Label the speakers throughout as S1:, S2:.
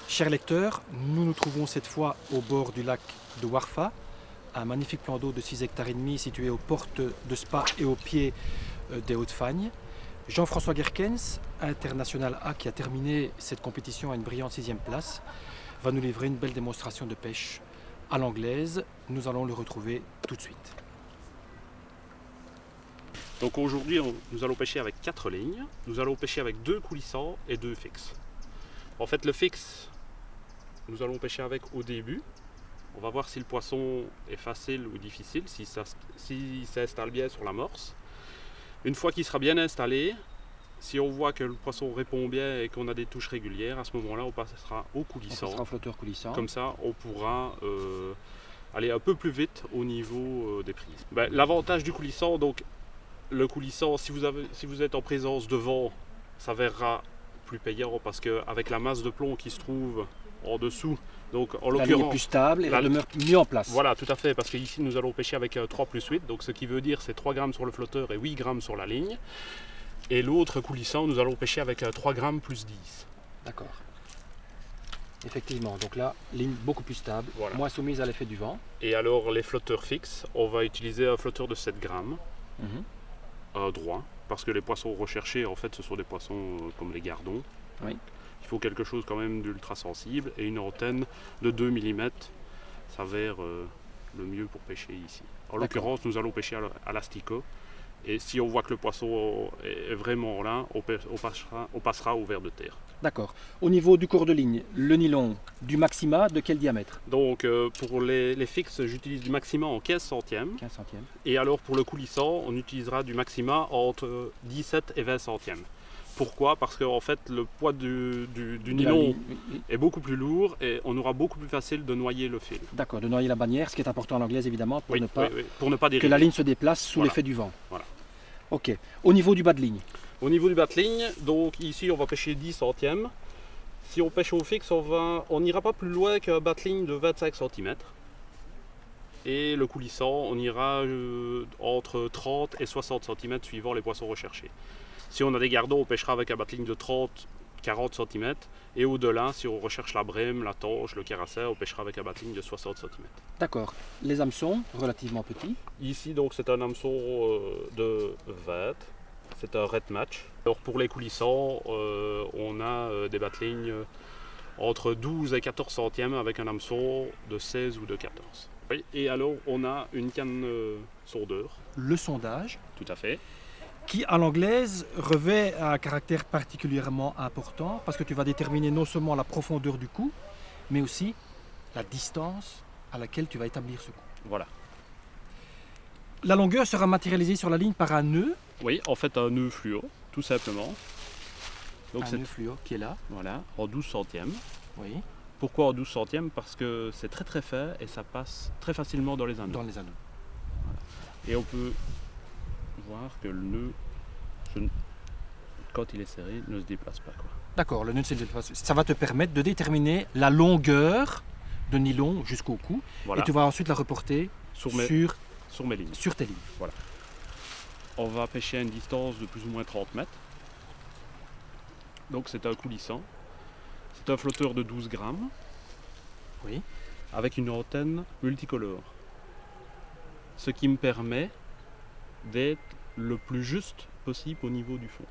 S1: Chers lecteurs, nous nous trouvons cette fois au bord du lac de Warfa, un magnifique plan d'eau de 6 hectares et demi situé aux portes de Spa et au pied des Hauts-de-Fagne. Jean-François Gerkens, international A qui a terminé cette compétition à une brillante 6e place, va nous livrer une belle démonstration de pêche à l'anglaise. Nous allons le retrouver tout de suite.
S2: Donc aujourd'hui, nous allons pêcher avec 4 lignes. Nous allons pêcher avec 2 coulissants et 2 fixes. En fait, le fixe, nous allons pêcher avec au début. On va voir si le poisson est facile ou difficile, si ça s'installe bien sur l'amorce. Une fois qu'il sera bien installé, si on voit que le poisson répond bien et qu'on a des touches régulières, à ce moment-là, on passera au coulissant.
S1: On passera au flotteur coulissant.
S2: Comme ça, on pourra aller un peu plus vite au niveau des prises. L'avantage du coulissant, donc le coulissant, si vous êtes en présence de vent, ça verra plus payant parce qu'avec la masse de plomb qui se trouve en dessous, donc en
S1: la ligne est plus stable et elle demeure mieux en place.
S2: Voilà, tout à fait, parce qu'ici nous allons pêcher avec 3 plus 8, donc ce qui veut dire c'est 3 grammes sur le flotteur et 8 grammes sur la ligne. Et l'autre coulissant, nous allons pêcher avec 3 grammes plus 10.
S1: D'accord. Effectivement, donc là, ligne beaucoup plus stable, voilà. Moins soumise à l'effet du vent.
S2: Et alors les flotteurs fixes, on va utiliser un flotteur de 7 grammes, droit, parce que les poissons recherchés, en fait, ce sont des poissons comme les gardons.
S1: Oui.
S2: Il faut quelque chose quand même d'ultra sensible et une antenne de 2 mm s'avère le mieux pour pêcher ici. En l'occurrence, nous allons pêcher à l'asticot. Et si on voit que le poisson est vraiment là, on passera au ver de terre.
S1: D'accord. Au niveau du corps de ligne, le nylon du maxima, de quel diamètre?
S2: Donc pour les fixes, j'utilise du maxima en 15 centièmes.
S1: 15 centièmes.
S2: Et alors pour le coulissant, on utilisera du maxima entre 17 et 20 centièmes. Pourquoi? Parce qu'en fait le poids du nylon est beaucoup plus lourd et on aura beaucoup plus facile de noyer le fil.
S1: D'accord, de noyer la bannière, ce qui est important en anglaise évidemment pour ne pas
S2: dériver.
S1: Que la ligne se déplace sous l'effet du vent.
S2: Voilà.
S1: Ok. Au niveau du bas de ligne?
S2: Au niveau du bas de ligne, donc ici on va pêcher 10 centièmes. Si on pêche au fixe, on n'ira pas plus loin qu'un bas de ligne de 25 cm. Et le coulissant, on ira entre 30 et 60 cm suivant les poissons recherchés. Si on a des gardons, on pêchera avec un bas de ligne de 30-40 cm. Et au-delà, si on recherche la brème, la tanche, le carassin, on pêchera avec un bas de ligne de 60 cm.
S1: D'accord. Les hameçons, relativement petits.
S2: Ici, donc, c'est un hameçon de 20. C'est un red match. Alors pour les coulissants, on a des bas de ligne entre 12 et 14 centièmes avec un hameçon de 16 ou de 14. Oui, et alors on a une canne sondeur.
S1: Le sondage.
S2: Tout à fait.
S1: Qui à l'anglaise revêt un caractère particulièrement important parce que tu vas déterminer non seulement la profondeur du coup, mais aussi la distance à laquelle tu vas établir ce coup.
S2: Voilà.
S1: La longueur sera matérialisée sur la ligne par un nœud.
S2: Oui, en fait un nœud fluo, tout simplement.
S1: Donc un nœud fluo qui est là.
S2: Voilà, en 12 centièmes.
S1: Oui.
S2: Pourquoi en 12 centièmes? Parce que c'est très très fin et ça passe très facilement dans les anneaux.
S1: Dans les anneaux.
S2: Voilà. Et on peut voir que le nœud, quand il est serré, ne se déplace pas.
S1: D'accord, le nœud ne se déplace pas. Ça va te permettre de déterminer la longueur de nylon jusqu'au cou. Voilà. Et tu vas ensuite la reporter sur tes lignes.
S2: Voilà. On va pêcher à une distance de plus ou moins 30 mètres. Donc c'est un coulissant. C'est un flotteur de 12 grammes.
S1: Oui.
S2: Avec une antenne multicolore. Ce qui me permet d'être le plus juste possible au niveau du fond.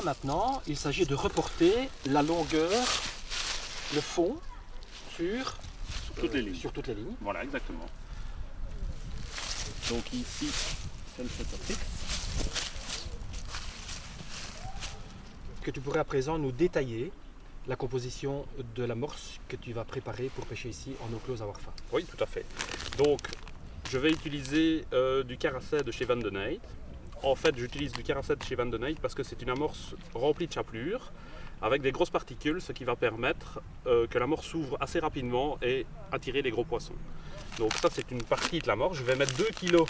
S1: Maintenant, il s'agit de reporter la longueur, le fond, sur toutes les lignes.
S2: Voilà, exactement. Donc ici, c'est le flotteur fixe.
S1: Que tu pourrais à présent nous détailler la composition de l'amorce que tu vas préparer pour pêcher ici en eau close à Warfa.
S2: Oui, tout à fait. Donc, je vais utiliser du carassin de chez Van den Eyck. En fait, j'utilise du carassin de chez Van den Eyck parce que c'est une amorce remplie de chapelure avec des grosses particules, ce qui va permettre que l'amorce s'ouvre assez rapidement et attirer les gros poissons. Donc ça, c'est une partie de l'amorce. Je vais mettre 2 kg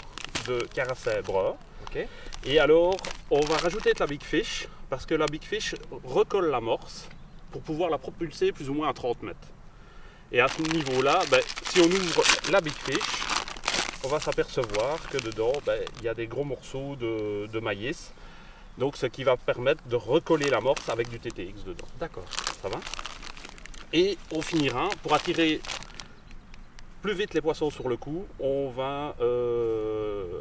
S2: de carassin brun.
S1: Okay.
S2: Et alors, on va rajouter de la Big Fish parce que la Big Fish recolle l'amorce pour pouvoir la propulser plus ou moins à 30 mètres. Et à ce niveau-là, si on ouvre la Big Fish, on va s'apercevoir que dedans, il y a des gros morceaux de maïs. Donc ce qui va permettre de recoller l'amorce avec du TTX dedans.
S1: D'accord.
S2: Ça va? Et on finira, pour attirer plus vite les poissons sur le coup, on va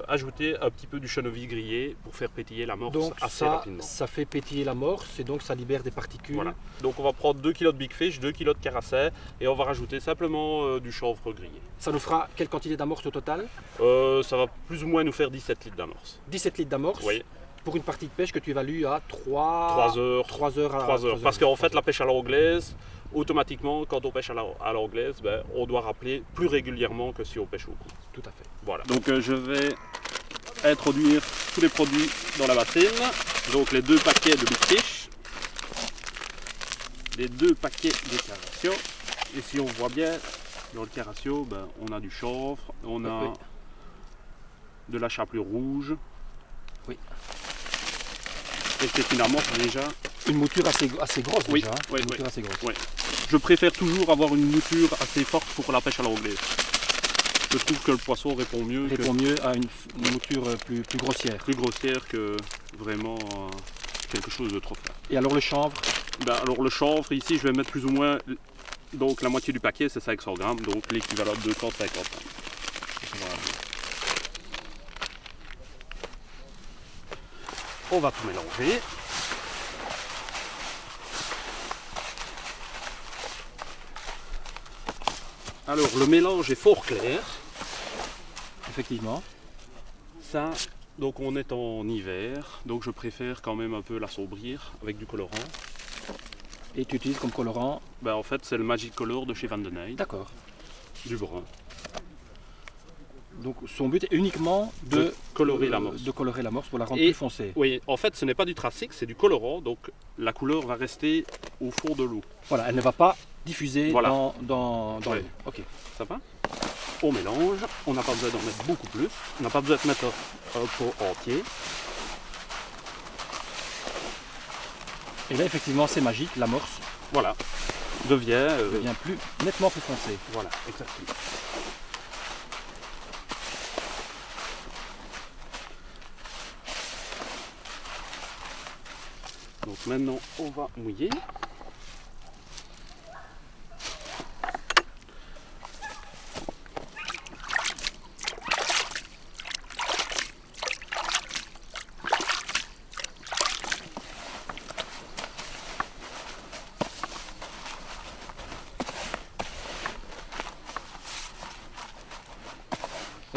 S2: ajouter un petit peu du chènevis grillé pour faire pétiller l'amorce
S1: Donc
S2: assez rapidement.
S1: ça fait pétiller l'amorce et donc ça libère des particules.
S2: Voilà. Donc on va prendre 2 kg de big fish, 2 kg de carasset et on va rajouter simplement du chanvre grillé.
S1: Ça nous fera quelle quantité d'amorce au total?
S2: Ça va plus ou moins nous faire 17 litres d'amorce.
S1: 17 litres d'amorce.
S2: Oui.
S1: Pour une partie de pêche que tu évalues à 3
S2: heures.
S1: 3 heures.
S2: 3 heures. Parce qu'en fait, la pêche à l'anglaise, automatiquement, quand on pêche à l'anglaise, on doit rappeler plus régulièrement que si on pêche au coup.
S1: Tout à fait.
S2: Voilà. Donc je vais introduire tous les produits dans la bassine. Donc les 2 paquets de big fish, les 2 paquets de carasio. Et si on voit bien, dans le carasio, on a du chanvre, on a de la chapelure rouge.
S1: Oui.
S2: Et c'est une amorce déjà.
S1: Une mouture assez grosse
S2: Oui,
S1: déjà.
S2: oui,
S1: Une mouture assez grosse.
S2: Oui. Je préfère toujours avoir une mouture assez forte pour la pêche à l'anglaise. Je trouve que le poisson répond mieux
S1: À une mouture plus grossière.
S2: plus grossière que vraiment quelque chose de trop fort.
S1: Et alors le chanvre?
S2: Alors le chanvre ici je vais mettre plus ou moins donc la moitié du paquet c'est 500 grammes, donc l'équivalent de 250 grammes. Voilà. On va tout mélanger. Alors le mélange est fort clair.
S1: Effectivement.
S2: Ça, donc on est en hiver, donc je préfère quand même un peu l'assombrir avec du colorant.
S1: Et tu utilises comme colorant?
S2: En fait c'est le Magic Color de chez Van den Eyde,
S1: D'accord.
S2: du brun.
S1: Donc son but est uniquement de
S2: colorer l'amorce.
S1: De colorer l'amorce pour la rendre
S2: Et-
S1: plus foncée.
S2: Oui, en fait ce n'est pas du tracic, c'est du colorant, donc la couleur va rester au fond de l'eau.
S1: Voilà, elle ne va pas diffuser
S2: Voilà.
S1: dans
S2: Ouais.
S1: l'eau. Ok.
S2: Ça va? On mélange, on n'a pas besoin d'en mettre beaucoup plus, on n'a pas besoin de mettre un pot entier.
S1: Et là effectivement c'est magique, l'amorce
S2: Voilà, devient...
S1: devient nettement plus foncée.
S2: Voilà, exactement. Donc maintenant on va mouiller.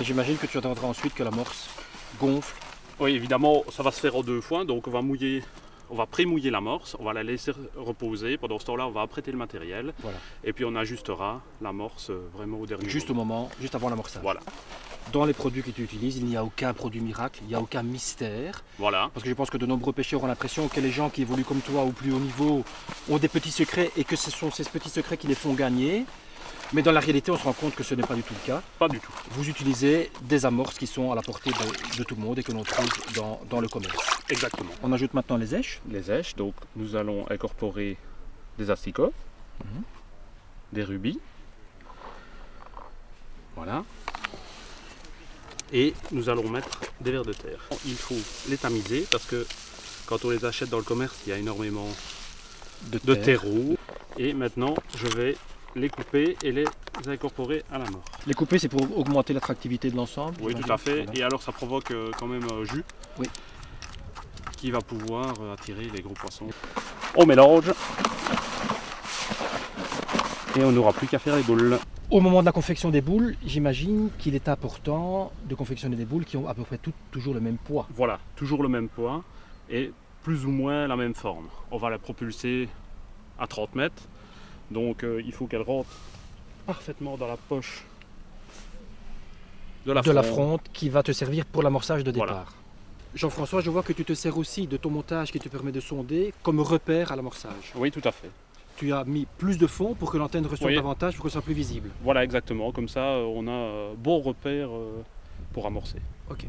S1: Et j'imagine que tu attendras ensuite que l'amorce gonfle.
S2: Oui, évidemment, ça va se faire en 2 fois. Donc on va mouiller, on va pré-mouiller l'amorce, on va la laisser reposer. Pendant ce temps-là, on va apprêter le matériel.
S1: Voilà.
S2: Et puis on ajustera l'amorce vraiment au dernier
S1: Juste au moment, juste avant l'amorçage.
S2: Voilà.
S1: Dans les produits que tu utilises, il n'y a aucun produit miracle, il n'y a aucun mystère.
S2: Voilà.
S1: Parce que je pense que de nombreux pêcheurs ont l'impression que les gens qui évoluent comme toi au plus haut niveau ont des petits secrets et que ce sont ces petits secrets qui les font gagner. Mais dans la réalité, on se rend compte que ce n'est pas du tout le cas.
S2: Pas du tout.
S1: Vous utilisez des amorces qui sont à la portée de tout le monde et que l'on trouve dans le commerce.
S2: Exactement.
S1: On ajoute maintenant les èches.
S2: Les èches, donc nous allons incorporer des asticots, des rubis. Voilà. Et nous allons mettre des vers de terre. Il faut les tamiser parce que quand on les achète dans le commerce, il y a énormément de terreau. Et maintenant, je vais les couper et les incorporer à la mort.
S1: Les couper, c'est pour augmenter l'attractivité de l'ensemble?
S2: Oui,
S1: j'imagine.
S2: tout à fait.
S1: Voilà.
S2: Et alors, ça provoque quand même un jus
S1: Oui.
S2: qui va pouvoir attirer les gros poissons. On mélange. Et on n'aura plus qu'à faire les boules.
S1: Au moment de la confection des boules, j'imagine qu'il est important de confectionner des boules qui ont à peu près toutes toujours le même poids.
S2: Voilà, toujours le même poids et plus ou moins la même forme. On va la propulser à 30 mètres. Donc il faut qu'elle rentre parfaitement dans la poche de la
S1: fronde qui va te servir pour l'amorçage de départ.
S2: Voilà.
S1: Jean-François, je vois que tu te sers aussi de ton montage qui te permet de sonder comme repère à l'amorçage.
S2: Oui, tout à fait.
S1: Tu as mis plus de fond pour que l'antenne reçoive
S2: Oui.
S1: davantage, pour que ce soit plus visible.
S2: Voilà, exactement. Comme ça, on a un bon repère pour amorcer.
S1: Ok.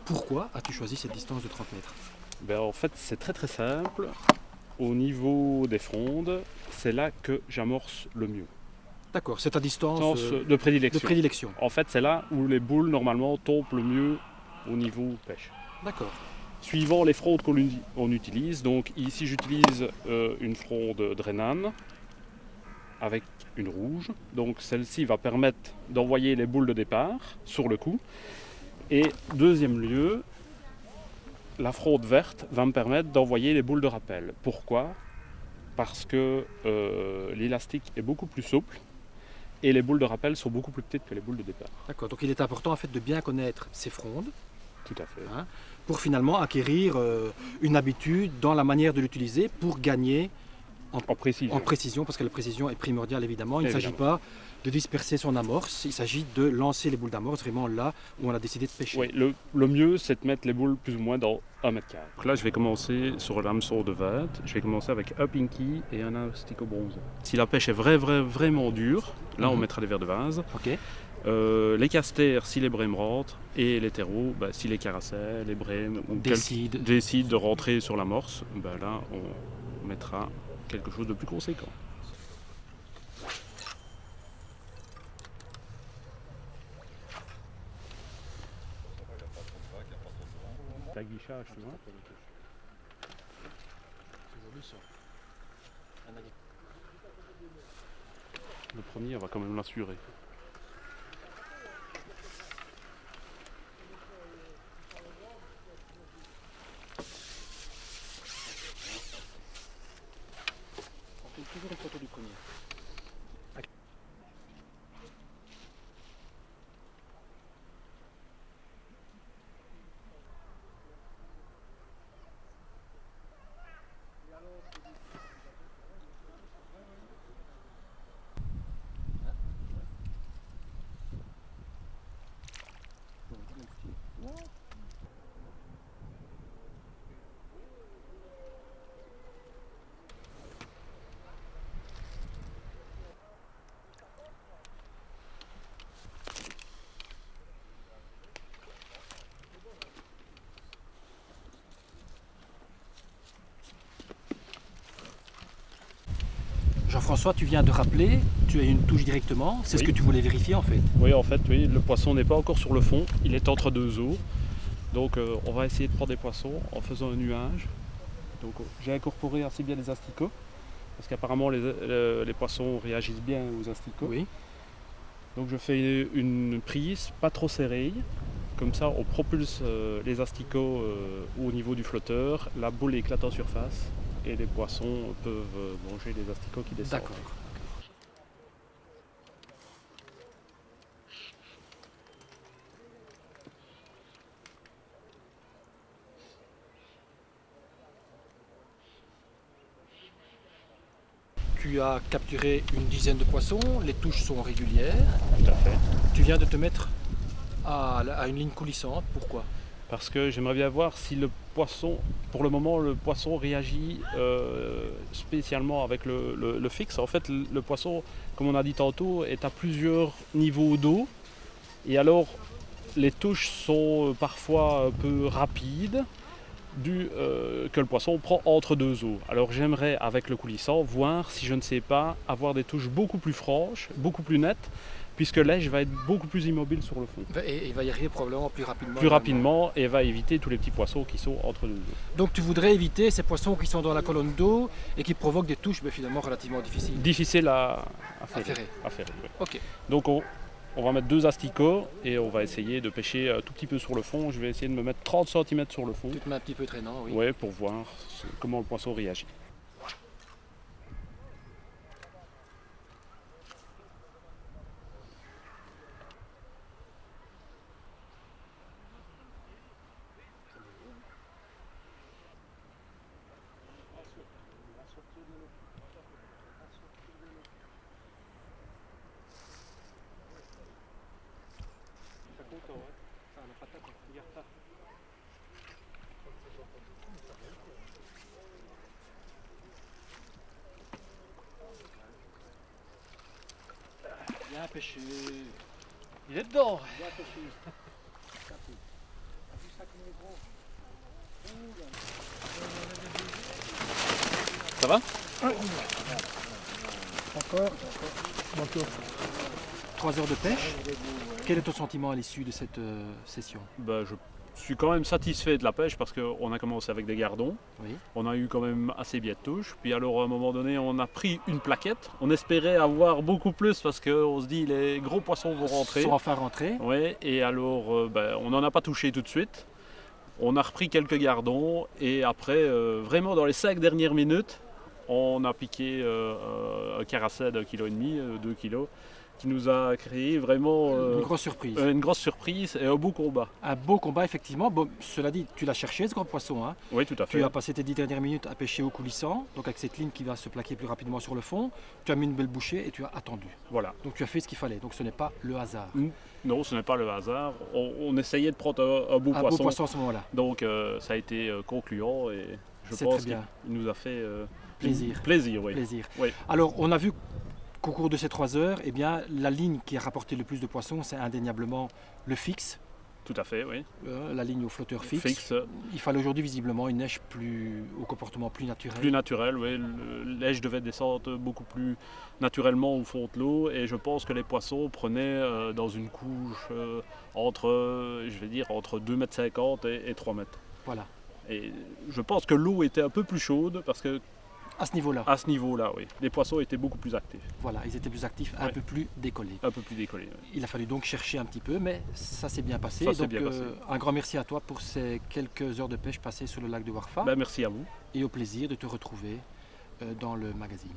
S1: Pourquoi as-tu choisi cette distance de 30 mètres?
S2: En fait, c'est très très simple. Au niveau des frondes, c'est là que j'amorce le mieux.
S1: D'accord, c'est ta distance
S2: de
S1: de
S2: prédilection.
S1: prédilection.
S2: En fait, c'est là où les boules normalement tombent le mieux au niveau pêche.
S1: D'accord.
S2: Suivant les frondes qu'on utilise, donc ici j'utilise une fronde Drenan avec une rouge. Donc celle-ci va permettre d'envoyer les boules de départ sur le coup. Et deuxième lieu, la fronde verte va me permettre d'envoyer les boules de rappel. Pourquoi ? Parce que l'élastique est beaucoup plus souple et les boules de rappel sont beaucoup plus petites que les boules de départ.
S1: D'accord, donc il est important en fait de bien connaître ces frondes,
S2: Tout à fait.
S1: hein, pour finalement acquérir une habitude dans la manière de l'utiliser pour gagner
S2: En précision.
S1: en précision, parce que la précision est primordiale évidemment. Il ne s'agit
S2: Évidemment.
S1: pas de disperser son amorce, il s'agit de lancer les boules d'amorce vraiment là où on a décidé de pêcher.
S2: Oui, le mieux c'est de mettre les boules plus ou moins dans 1 mètre carré. Là je vais commencer sur l'hameçon de 20, je vais commencer avec un pinky et un asticot bronze. Si la pêche est vraiment dure, là on mettra des verres de vase.
S1: Ok.
S2: Les casters si les brèmes rentrent et les terreaux si les caracets, les brèmes décident de rentrer sur l'amorce, là on mettra quelque chose de plus conséquent. L'aguichage, tu vois. Le premier, on va quand même l'assurer.
S1: On fait toujours une photo du premier. Jean-François, tu viens de rappeler, tu as une touche directement, c'est ce que tu voulais vérifier en fait.
S2: Oui, en fait, oui, le poisson n'est pas encore sur le fond, il est entre deux eaux. Donc on va essayer de prendre des poissons en faisant un nuage. Donc j'ai incorporé assez bien les asticots, parce qu'apparemment les poissons réagissent bien aux asticots.
S1: Oui.
S2: Donc je fais une prise pas trop serrée, comme ça on propulse les asticots au niveau du flotteur, la boule éclate en surface et les poissons peuvent manger les asticots qui descendent.
S1: D'accord. Tu as capturé une dizaine de poissons, les touches sont régulières.
S2: Tout à fait.
S1: Tu viens de te mettre à une ligne coulissante, pourquoi?
S2: Parce que j'aimerais bien voir si le poisson, pour le moment, le poisson réagit spécialement avec le fixe. En fait, le poisson, comme on a dit tantôt, est à plusieurs niveaux d'eau. Et alors, les touches sont parfois un peu rapides, que le poisson prend entre deux eaux. Alors j'aimerais, avec le coulissant, voir si je ne sais pas avoir des touches beaucoup plus franches, beaucoup plus nettes, puisque l'èche va être beaucoup plus immobile sur le fond.
S1: Et il va y arriver probablement plus rapidement.
S2: Plus rapidement et va éviter tous les petits poissons qui sont entre deux eaux.
S1: Donc tu voudrais éviter ces poissons qui sont dans la colonne d'eau et qui provoquent des touches finalement relativement difficiles.
S2: Difficile à
S1: ferrer.
S2: Oui.
S1: Ok.
S2: Donc on va mettre 2 asticots et on va essayer de pêcher un tout petit peu sur le fond. Je vais essayer de me mettre 30 cm sur le fond.
S1: Tu te mets un petit peu traînant, oui.
S2: Ouais, pour voir comment le poisson réagit.
S1: Bien pêché.
S2: Il est dedans.
S1: Bien pêché.
S2: Ça va?
S1: Encore. Donc, 3 heures de pêche. Quel est ton sentiment à l'issue de cette session?
S2: Ben, je suis quand même satisfait de la pêche parce qu'on a commencé avec des gardons.
S1: Oui.
S2: On a eu quand même assez bien de touches. Puis alors à un moment donné, on a pris une plaquette. On espérait avoir beaucoup plus parce qu'on se dit les gros poissons vont rentrer.
S1: Ils sont enfin rentrés.
S2: Ouais, et alors on n'en a pas touché tout de suite. On a repris quelques gardons et après, vraiment dans les 5 dernières minutes, on a piqué un carasset d'1,5 kg, 2 kg, qui nous a créé vraiment
S1: Une grosse surprise.
S2: une grosse surprise et un beau combat.
S1: Un beau combat, effectivement. Bon, cela dit, tu l'as cherché, ce grand poisson. Hein.
S2: Oui, tout à fait.
S1: Tu as passé tes 10 dernières minutes à pêcher au coulissant, donc avec cette ligne qui va se plaquer plus rapidement sur le fond. Tu as mis une belle bouchée et tu as attendu.
S2: Voilà.
S1: Donc tu as fait ce qu'il fallait. Donc ce n'est pas le hasard.
S2: Non, ce n'est pas le hasard. On essayait de prendre un beau
S1: Un
S2: poisson.
S1: beau poisson à ce moment-là.
S2: Donc ça a été concluant et je
S1: C'est
S2: pense
S1: très
S2: qu'il
S1: bien.
S2: nous a fait
S1: Plaisir.
S2: plaisir, oui.
S1: Plaisir.
S2: Oui.
S1: Alors, on a vu qu'au cours de ces 3 heures, eh bien, la ligne qui a rapporté le plus de poissons, c'est indéniablement le fixe,
S2: Tout à fait, oui.
S1: la ligne au flotteur fixe.
S2: Fixe,
S1: Il fallait aujourd'hui visiblement une neige au comportement plus naturel.
S2: plus naturel, oui. L'èche devait descendre beaucoup plus naturellement au fond de l'eau et je pense que les poissons prenaient dans une couche entre 2,50 m et 3 mètres.
S1: Voilà,
S2: Et je pense que l'eau était un peu plus chaude parce que
S1: à ce niveau-là.
S2: à ce niveau-là, oui, les poissons étaient beaucoup plus actifs,
S1: Voilà, ils étaient plus actifs, un
S2: Ouais.
S1: peu plus décollés.
S2: un peu plus décollés. Oui.
S1: Il a fallu donc chercher un petit peu, mais ça s'est bien passé.
S2: Ça s'est
S1: Donc,
S2: bien passé.
S1: un grand merci à toi pour ces quelques heures de pêche passées sur le lac de Warfa
S2: Ben, merci à vous.
S1: et au plaisir de te retrouver dans le magazine.